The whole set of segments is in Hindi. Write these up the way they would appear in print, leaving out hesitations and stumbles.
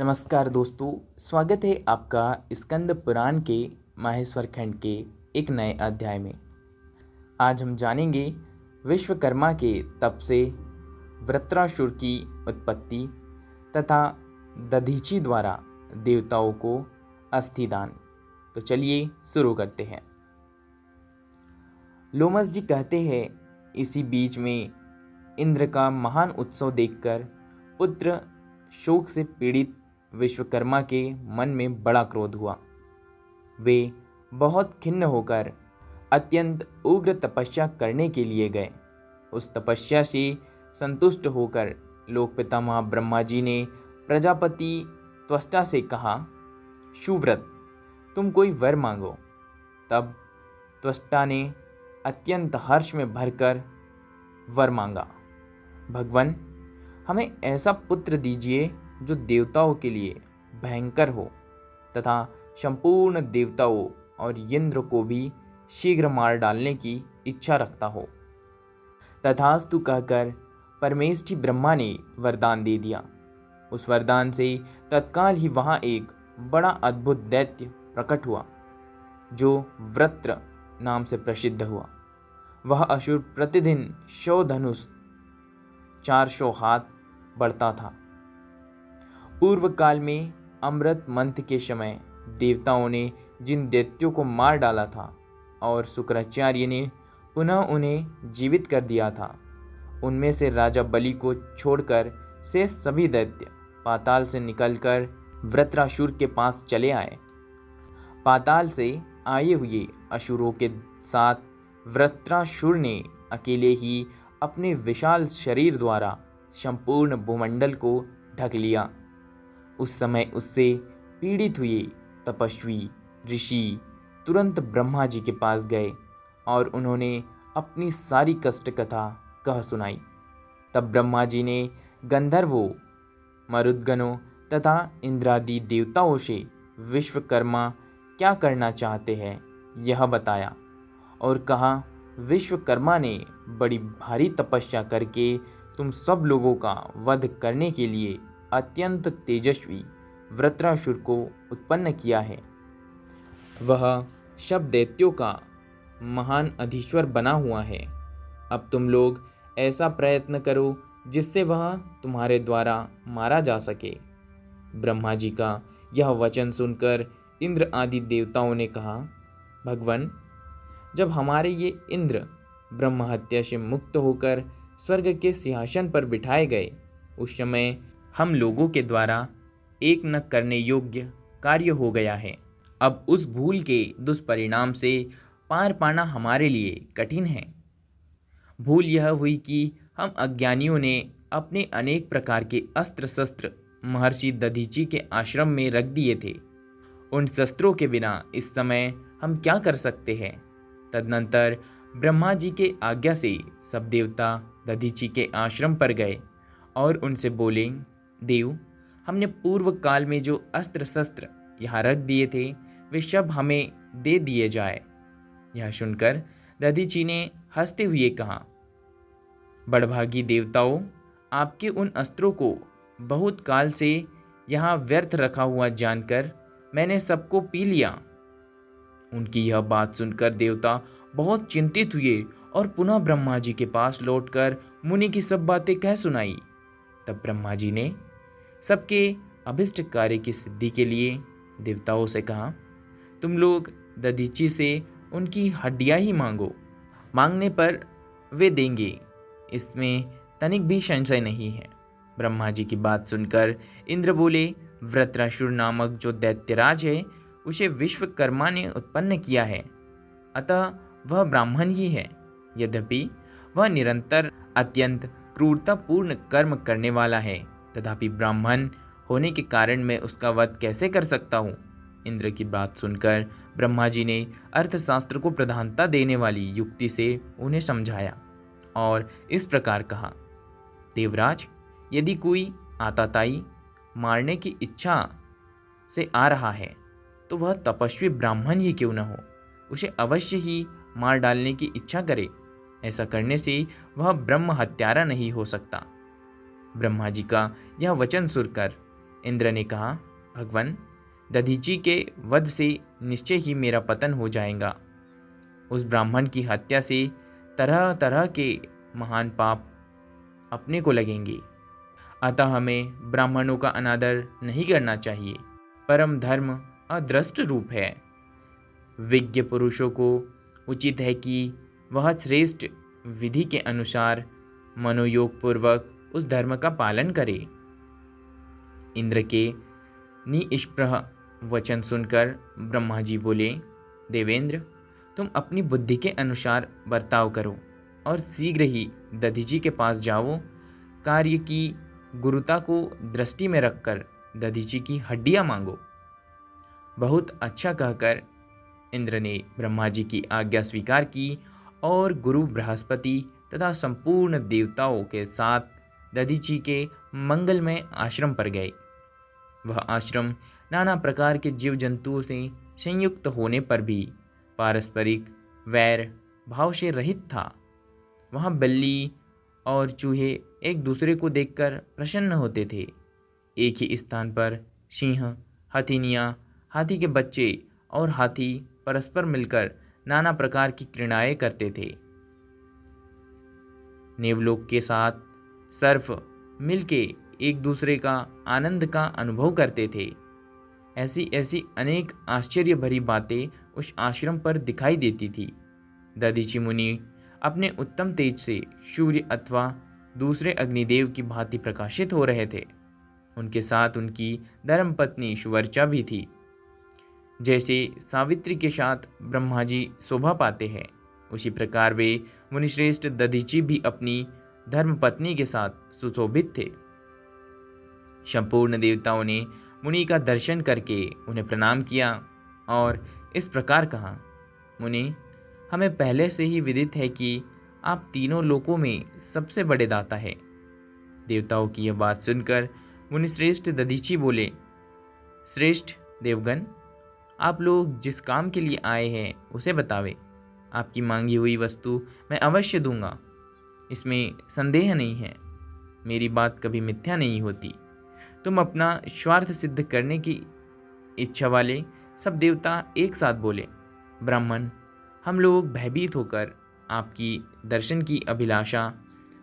नमस्कार दोस्तों, स्वागत है आपका स्कंद पुराण के माहेश्वर खंड के एक नए अध्याय में। आज हम जानेंगे विश्वकर्मा के तप से वृत्रासुर की उत्पत्ति तथा दधीचि द्वारा देवताओं को अस्थिदान। तो चलिए शुरू करते हैं। लोमस जी कहते हैं, इसी बीच में इंद्र का महान उत्सव देखकर पुत्र शोक से पीड़ित विश्वकर्मा के मन में बड़ा क्रोध हुआ। वे बहुत खिन्न होकर अत्यंत उग्र तपस्या करने के लिए गए। उस तपस्या से संतुष्ट होकर लोक पितामह ब्रह्मा जी ने प्रजापति त्वष्टा से कहा, सुव्रत, तुम कोई वर मांगो। तब त्वष्टा ने अत्यंत हर्ष में भरकर वर मांगा, भगवान, हमें ऐसा पुत्र दीजिए जो देवताओं के लिए भयंकर हो तथा संपूर्ण देवताओं और इंद्र को भी शीघ्र मार डालने की इच्छा रखता हो। तथास्तु कहकर परमेष्ठी ब्रह्मा ने वरदान दे दिया। उस वरदान से तत्काल ही वहाँ एक बड़ा अद्भुत दैत्य प्रकट हुआ जो वृत्र नाम से प्रसिद्ध हुआ। वह असुर प्रतिदिन 100 धनुष 400 हाथ बढ़ता था। पूर्व काल में अमृत मंथ के समय देवताओं ने जिन दैत्यों को मार डाला था और शुक्राचार्य ने पुनः उन्हें जीवित कर दिया था, उनमें से राजा बलि को छोड़कर से सभी दैत्य पाताल से निकलकर वृत्रासुर के पास चले आए। पाताल से आए हुए असुरों के साथ वृत्रासुर ने अकेले ही अपने विशाल शरीर द्वारा संपूर्ण भूमंडल को ढक लिया। उस समय उससे पीड़ित हुए तपस्वी ऋषि तुरंत ब्रह्मा जी के पास गए और उन्होंने अपनी सारी कष्ट कथा कह सुनाई। तब ब्रह्मा जी ने गंधर्वों, मरुद्गणों तथा इंद्रादि देवताओं से विश्वकर्मा क्या करना चाहते हैं यह बताया और कहा, विश्वकर्मा ने बड़ी भारी तपस्या करके तुम सब लोगों का वध करने के लिए अत्यंत तेजस्वी वृत्रासुर को उत्पन्न किया है। वह सब दैत्यों का महान अधीश्वर बना हुआ है। अब तुम लोग ऐसा प्रयत्न करो जिससे वह तुम्हारे द्वारा मारा जा सके। ब्रह्मा जी का यह वचन सुनकर इंद्र आदि देवताओं ने कहा, भगवान, जब हमारे ये इंद्र ब्रह्म हत्या से मुक्त होकर स्वर्ग के सिंहासन पर बिठाए गए, उस समय हम लोगों के द्वारा एक न करने योग्य कार्य हो गया है। अब उस भूल के दुष्परिणाम से पार पाना हमारे लिए कठिन है। भूल यह हुई कि हम अज्ञानियों ने अपने अनेक प्रकार के अस्त्र शस्त्र महर्षि दधीचि के आश्रम में रख दिए थे। उन शस्त्रों के बिना इस समय हम क्या कर सकते हैं। तदनंतर ब्रह्मा जी के आज्ञा से सब देवता दधीचि के आश्रम पर गए और उनसे बोले, देव, हमने पूर्व काल में जो अस्त्र शस्त्र यहाँ रख दिए थे वे सब हमें दे दिए जाए। यह सुनकर दधीचि ने हंसते हुए कहा, बड़भागी देवताओं, आपके उन अस्त्रों को बहुत काल से यहाँ व्यर्थ रखा हुआ जानकर मैंने सबको पी लिया। उनकी यह बात सुनकर देवता बहुत चिंतित हुए और पुनः ब्रह्मा जी के पास लौटकर मुनि की सब बातें कह सुनाई। तब ब्रह्मा जी ने सबके अभिष्ट कार्य की सिद्धि के लिए देवताओं से कहा, तुम लोग दधीचि से उनकी हड्डियां ही मांगो। मांगने पर वे देंगे, इसमें तनिक भी संशय नहीं है। ब्रह्मा जी की बात सुनकर इंद्र बोले, वृत्रासुर नामक जो दैत्यराज है उसे विश्वकर्मा ने उत्पन्न किया है, अतः वह ब्राह्मण ही है। यद्यपि वह निरंतर अत्यंत क्रूरतापूर्ण कर्म करने वाला है, तथापि ब्राह्मण होने के कारण मैं उसका वध कैसे कर सकता हूँ। इंद्र की बात सुनकर ब्रह्मा जी ने अर्थशास्त्र को प्रधानता देने वाली युक्ति से उन्हें समझाया और इस प्रकार कहा, देवराज, यदि कोई आताताई मारने की इच्छा से आ रहा है तो वह तपस्वी ब्राह्मण ही क्यों न हो, उसे अवश्य ही मार डालने की इच्छा करे। ऐसा करने से वह ब्रह्म हत्यारा नहीं हो सकता। ब्रह्मा जी का यह वचन सुनकर इंद्र ने कहा, भगवान, दधीची के वध से निश्चय ही मेरा पतन हो जाएगा। उस ब्राह्मण की हत्या से तरह तरह के महान पाप अपने को लगेंगे। अतः हमें ब्राह्मणों का अनादर नहीं करना चाहिए। परम धर्म अदृष्ट रूप है। विज्ञ पुरुषों को उचित है कि वह श्रेष्ठ विधि के अनुसार मनोयोग पूर्वक उस धर्म का पालन करे। इंद्र के निष्प्रह वचन सुनकर ब्रह्मा जी बोले, देवेंद्र, तुम अपनी बुद्धि के अनुसार बर्ताव करो और शीघ्र ही दधीची के पास जाओ। कार्य की गुरुता को दृष्टि में रखकर दधीची की हड्डियां मांगो। बहुत अच्छा कहकर इंद्र ने ब्रह्मा जी की आज्ञा स्वीकार की और गुरु बृहस्पति तथा संपूर्ण देवताओं के साथ दधीची के मंगलमय आश्रम पर गए। वह आश्रम नाना प्रकार के जीव जंतुओं से संयुक्त होने पर भी पारस्परिक वैर भाव से रहित था। वहाँ बिल्ली और चूहे एक दूसरे को देखकर प्रसन्न होते थे। एक ही स्थान पर सिंह, हथिनियाँ, हाथी के बच्चे और हाथी परस्पर मिलकर नाना प्रकार की क्रीड़ाएं करते थे। नेवलोक के साथ सर्फ मिलके एक दूसरे का आनंद का अनुभव करते थे। ऐसी ऐसी अनेक आश्चर्य भरी बातें उस आश्रम पर दिखाई देती थी। दधीची मुनि अपने उत्तम तेज से सूर्य अथवा दूसरे अग्निदेव की भांति प्रकाशित हो रहे थे। उनके साथ उनकी धर्मपत्नी सुवर्चा भी थी। जैसे सावित्री के साथ ब्रह्मा जी शोभा पाते हैं, उसी प्रकार वे मुनिश्रेष्ठ दधीची भी अपनी धर्मपत्नी के साथ सुशोभित थे। संपूर्ण देवताओं ने मुनि का दर्शन करके उन्हें प्रणाम किया और इस प्रकार कहा, मुनि, हमें पहले से ही विदित है कि आप तीनों लोकों में सबसे बड़े दाता हैं। देवताओं की यह बात सुनकर मुनिश्रेष्ठ दधीची बोले, श्रेष्ठ देवगण, आप लोग जिस काम के लिए आए हैं उसे बतावे। आपकी मांगी हुई वस्तु मैं अवश्य दूंगा, इसमें संदेह नहीं है। मेरी बात कभी मिथ्या नहीं होती। तुम अपना स्वार्थ सिद्ध करने की इच्छा वाले सब देवता एक साथ बोले, ब्राह्मण, हम लोग भयभीत होकर आपकी दर्शन की अभिलाषा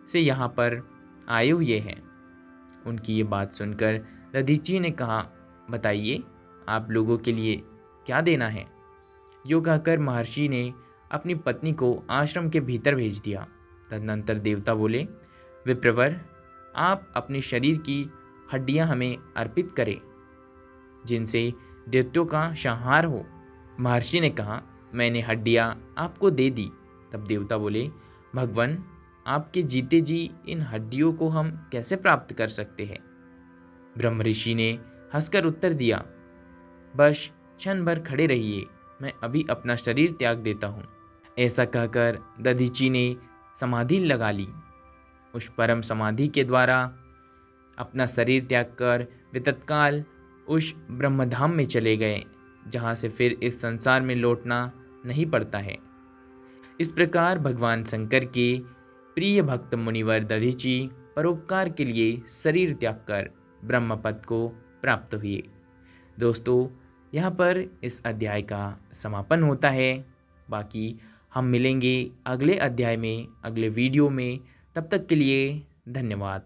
से यहाँ पर आए हुए हैं। उनकी ये बात सुनकर दधीची ने कहा, बताइए, आप लोगों के लिए क्या देना है। यो कहकर महर्षि ने अपनी पत्नी को आश्रम के भीतर भेज दिया। तदनंतर देवता बोले, विप्रवर, आप अपने शरीर की हड्डियां हमें अर्पित करें, जिनसे दैत्यों का संहार हो। महर्षि ने कहा, मैंने हड्डियां आपको दे दी। तब देवता बोले, भगवान, आपके जीते जी इन हड्डियों को हम कैसे प्राप्त कर सकते हैं। ब्रह्म ऋषि ने हंसकर उत्तर दिया, बस क्षण भर खड़े रहिए, मैं अभी अपना शरीर त्याग देता हूँ। ऐसा कहकर दधीची ने समाधि लगा ली। उस परम समाधि के द्वारा अपना शरीर त्याग कर वे तत्काल उस ब्रह्मधाम में चले गए, जहाँ से फिर इस संसार में लौटना नहीं पड़ता है। इस प्रकार भगवान शंकर के प्रिय भक्त मुनिवर दधीची परोपकार के लिए शरीर त्याग कर ब्रह्मपद को प्राप्त हुए। दोस्तों, यहाँ पर इस अध्याय का समापन होता है। बाकी हम मिलेंगे अगले अध्याय में, अगले वीडियो में। तब तक के लिए धन्यवाद।